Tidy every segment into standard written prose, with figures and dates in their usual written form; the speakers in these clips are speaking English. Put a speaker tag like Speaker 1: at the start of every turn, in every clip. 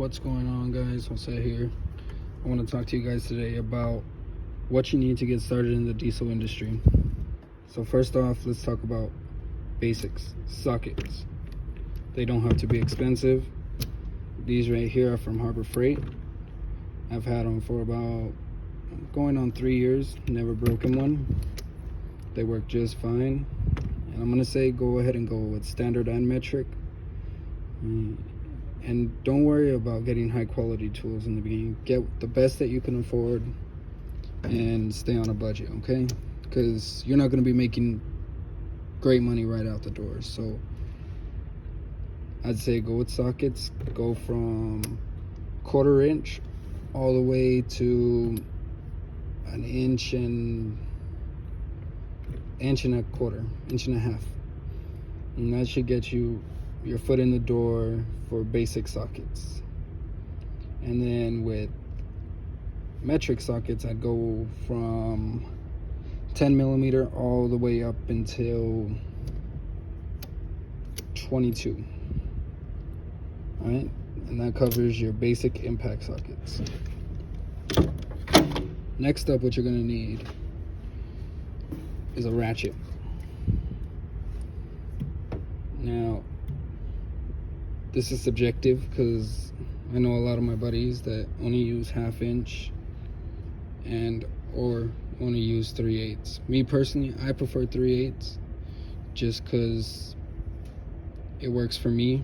Speaker 1: What's going on, guys? Jose here. I want to talk to you guys today about what you need to get started in the diesel industry. So first off, let's talk about basics. Sockets. They don't have to be expensive. These right here are from Harbor Freight. I've had them for about going on 3 years, never broken one. They work just fine. And I'm going to say go ahead and go with standard and metric. And don't worry about getting high quality tools in the beginning. Get the best that you can afford and stay on a budget, okay? Because you're not going to be making great money right out the door. So I'd say go with sockets. Go from 1/4 inch all the way to an inch and a quarter, inch and a half. And that should get you your foot in the door for basic sockets. And then with metric sockets, I'd go from 10 millimeter all the way up until 22. All right, and that covers your basic impact sockets. Next up, what you're gonna need is a ratchet. Now, this is subjective because I know a lot of my buddies that only use 1/2 inch and or only use 3/8. Me personally, I prefer 3/8 just because it works for me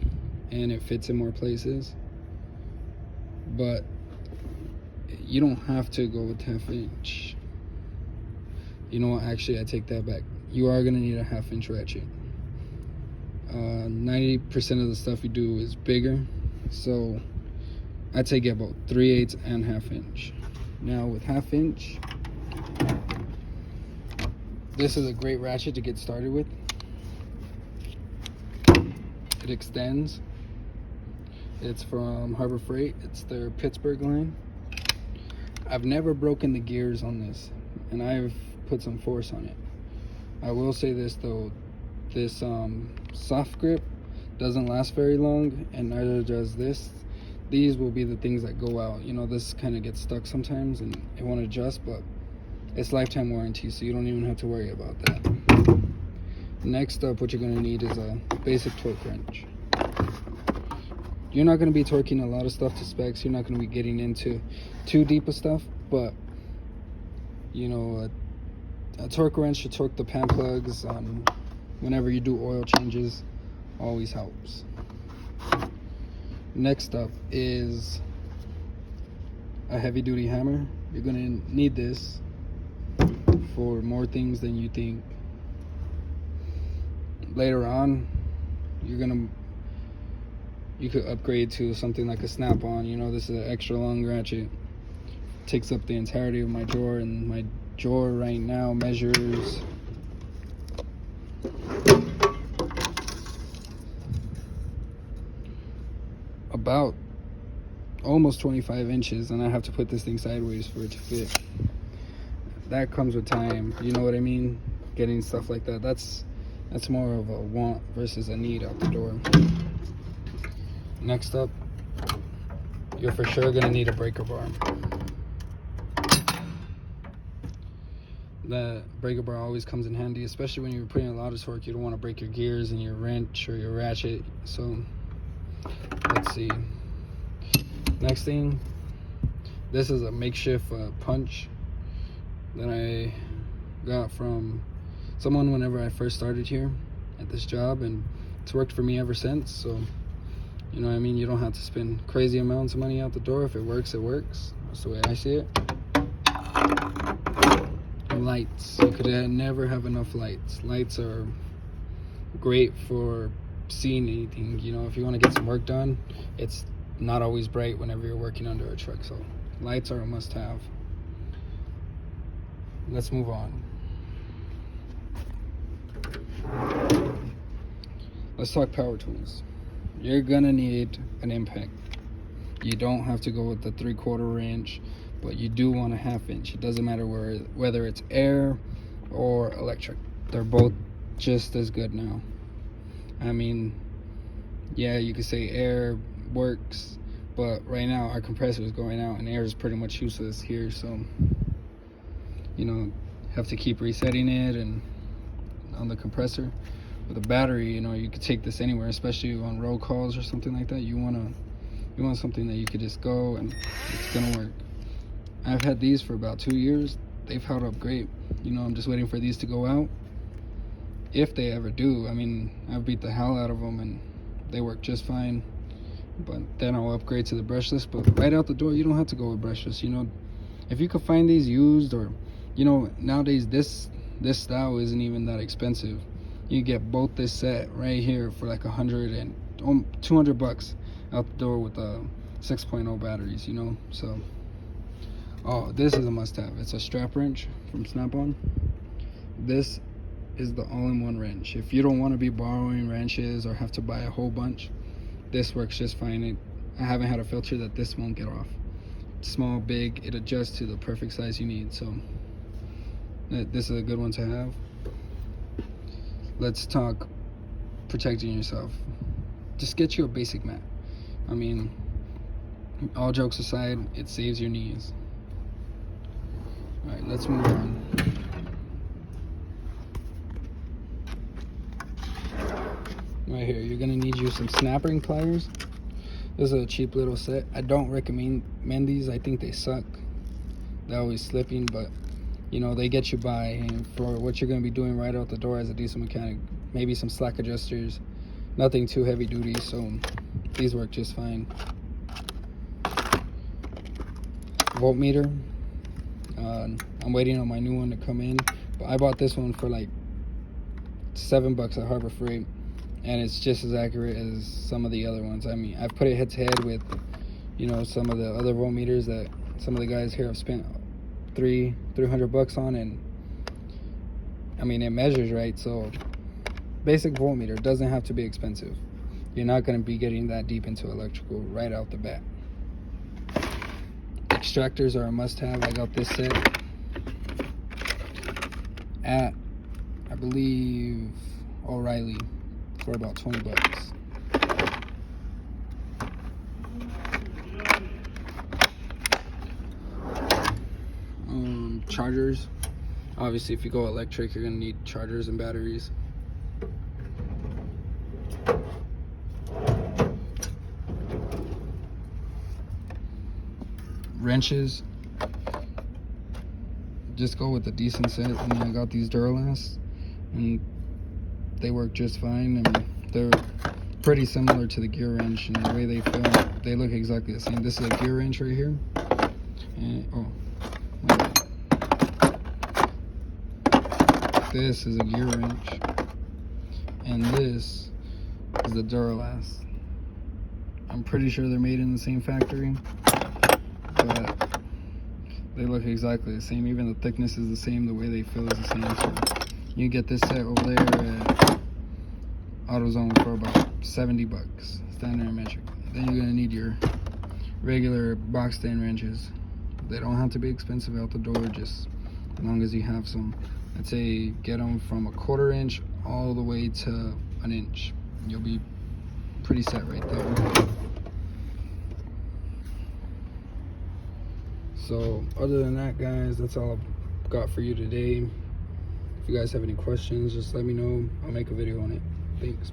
Speaker 1: and it fits in more places. But you don't have to go with 1/2 inch. You know what? Actually, I take that back. You are gonna need a 1/2 inch ratchet. 90% of the stuff you do is bigger, so I'd say get both 3/8 and 1/2 inch. Now with 1/2 inch, this is a great ratchet to get started with. It extends. It's from Harbor Freight. It's their Pittsburgh line. I've never broken the gears on this, and I've put some force on it. I will say this though, this soft grip doesn't last very long, and neither does this. These will be the things that go out. You know, this kind of gets stuck sometimes and it won't adjust, but it's lifetime warranty, so you don't even have to worry about that. Next up, what you're going to need is a basic torque wrench. You're not going to be torquing a lot of stuff to specs. You're not going to be getting into too deep of stuff, but you know, a torque wrench to torque the pan plugs whenever you do oil changes always helps. Next up is a heavy duty hammer. You're going to need this for more things than you think. Later on, you could upgrade to something like a snap-on. You know, this is an extra long ratchet. Takes up the entirety of my drawer, and my drawer right now measures about almost 25 inches, and I have to put this thing sideways for it to fit. That comes with time, you know what I mean? Getting stuff like that, that's more of a want versus a need out the door. Next up, you're for sure gonna need a breaker bar. The breaker bar always comes in handy, especially when you're putting a lot of torque. You don't want to break your gears and your wrench or your ratchet. So let's see. Next thing, this is a makeshift punch that I got from someone whenever I first started here at this job, and it's worked for me ever since. So you know what I mean, you don't have to spend crazy amounts of money out the door. If it works, it works. That's the way I see it. Lights, you could never have enough lights. Lights are great for seeing anything. You know, if you want to get some work done, it's not always bright whenever you're working under a truck, so lights are a must-have. Let's move on. Let's talk power tools. You're gonna need an impact. You don't have to go with the 3/4 inch, but you do want a 1/2 inch. It doesn't matter whether it's air or electric. They're both just as good now. I mean, yeah, you could say air works, But right now our compressor is going out and air is pretty much useless here, so you know, have to keep resetting it and on the compressor. With a battery, you know, you could take this anywhere, especially on road calls or something like that. You want something that you could just go and it's gonna work. I've had these for about 2 years. They've held up great. You know, I'm just waiting for these to go out. If they ever do, I mean, I've beat the hell out of them and they work just fine. But then I'll upgrade to the brushless. But right out the door, you don't have to go with brushless. You know, if you could find these used, or you know, nowadays this style isn't even that expensive. You get both this set right here for like 100 and 200 bucks out the door with the 6.0 batteries, you know. So oh, this is a must-have. It's a strap wrench from Snap-on. This is the all-in-one wrench. If you don't want to be borrowing wrenches or have to buy a whole bunch, this works just fine. I haven't had a filter that this won't get off. Small, big, it adjusts to the perfect size you need. So this is a good one to have. Let's talk protecting yourself. Just get you a basic mat. I mean, all jokes aside, it saves your knees. All right, let's move on. Right here, you're gonna need you some snap ring pliers. This is a cheap little set. I don't recommend these. I think they suck. They're always slipping, but you know, they get you by. And for what you're gonna be doing right out the door as a diesel mechanic, maybe some slack adjusters, nothing too heavy duty, so these work just fine. Voltmeter. I'm waiting on my new one to come in, but I bought this one for like $7 at Harbor Freight, and it's just as accurate as some of the other ones. I mean, I've put it head to head with, you know, some of the other voltmeters that some of the guys here have spent $300 on, and I mean, it measures right. So basic voltmeter doesn't have to be expensive. You're not going to be getting that deep into electrical right out the bat. Extractors are a must-have. I got this set at, I believe, O'Reilly for about $20. Chargers. Obviously, if you go electric, you're gonna need chargers and batteries. Wrenches. Just go with a decent set. I mean, I got these Duralast, and they work just fine, and they're pretty similar to the gear wrench in the way they feel. They look exactly the same. This is a gear wrench right here. And, this is a gear wrench, and this is the Duralast. I'm pretty sure they're made in the same factory, but they look exactly the same. Even the thickness is the same, the way they feel is the same. So you get this set over there at AutoZone for about $70, standard and metric. Then you're gonna need your regular box stand wrenches. They don't have to be expensive out the door, just as long as you have some. I'd say get them from a 1/4 inch all the way to 1 inch. You'll be pretty set right there. So other than that, guys, that's all I've got for you today. If you guys have any questions, just let me know. I'll make a video on it. Thanks.